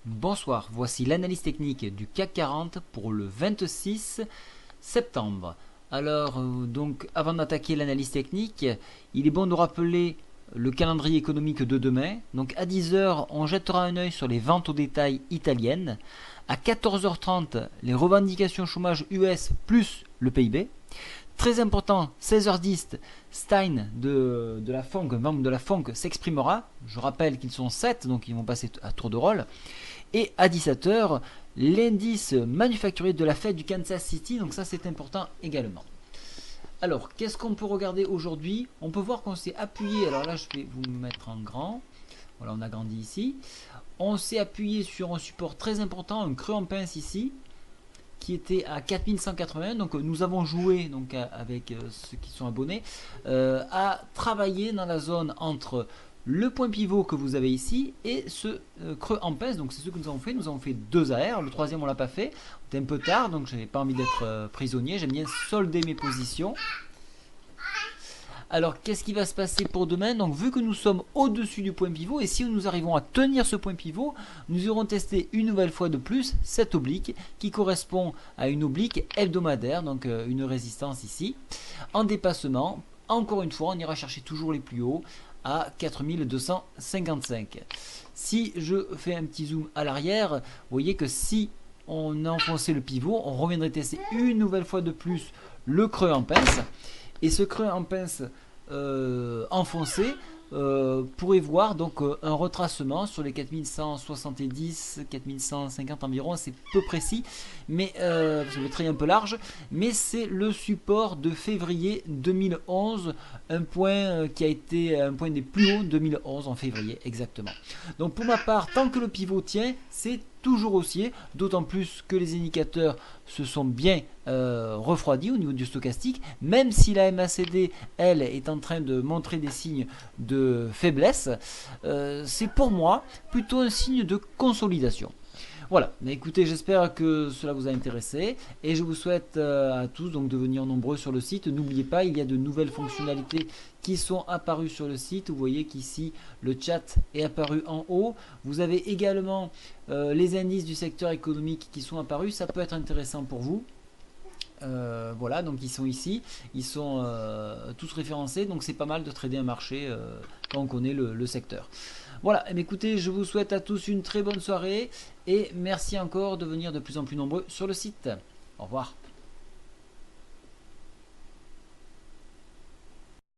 Bonsoir, voici l'analyse technique du CAC 40 pour le 26 septembre. Alors, donc, avant d'attaquer l'analyse technique, il est bon de rappeler le calendrier économique de demain. Donc, à 10 heures, on jettera un œil sur les ventes au détail italiennes. À 14h30, les revendications chômage US plus le PIB. Très important, 16h10, Stein de la FONC, membre de la FONC, s'exprimera. Je rappelle qu'ils sont 7, donc ils vont passer à tour de rôle. Et à 17h, l'indice manufacturier de la fête du Kansas City, donc ça c'est important également. Alors, qu'est-ce qu'on peut regarder aujourd'hui? On peut voir qu'on s'est appuyé, alors là je vais vous mettre en grand, voilà on a grandi ici. On s'est appuyé sur un support très important, un creux en pince ici, qui était à 4181. Donc nous avons joué donc, avec ceux qui sont abonnés à travailler dans la zone entre le point pivot que vous avez ici et ce creux en pince. Donc c'est ce que nous avons fait. Nous avons fait 2 AR. Le troisième on l'a pas fait. C'était un peu tard, donc je n'avais pas envie d'être prisonnier. J'aime bien solder mes positions. Alors, qu'est-ce qui va se passer pour demain? Donc, vu que nous sommes au-dessus du point pivot, et si nous arrivons à tenir ce point pivot, nous irons tester une nouvelle fois de plus cette oblique qui correspond à une oblique hebdomadaire, donc une résistance ici. En dépassement, encore une fois, on ira chercher toujours les plus hauts à 4255. Si je fais un petit zoom à l'arrière, vous voyez que si on enfonçait le pivot, on reviendrait tester une nouvelle fois de plus le creux en pince. Et ce creux en pince enfoncé pourrait voir donc un retracement sur les 4170, 4150 environ, c'est peu précis, mais ça va être un peu large, mais c'est le support de février 2011, un point qui a été un point des plus hauts 2011 en février exactement. Donc pour ma part, tant que le pivot tient, c'est toujours haussier, d'autant plus que les indicateurs se sont bien refroidis au niveau du stochastique, même si la MACD, elle, est en train de montrer des signes de faiblesse, c'est pour moi plutôt un signe de consolidation. Voilà, mais écoutez, j'espère que cela vous a intéressé et je vous souhaite à tous donc de venir nombreux sur le site. N'oubliez pas, il y a de nouvelles fonctionnalités qui sont apparues sur le site. Vous voyez qu'ici le chat est apparu en haut. Vous avez également les indices du secteur économique qui sont apparus. Ça peut être intéressant pour vous. Voilà, donc ils sont ici, ils sont tous référencés, donc c'est pas mal de trader un marché quand on connaît le secteur. Voilà, et écoutez, je vous souhaite à tous une très bonne soirée et merci encore de venir de plus en plus nombreux sur le site. Au revoir.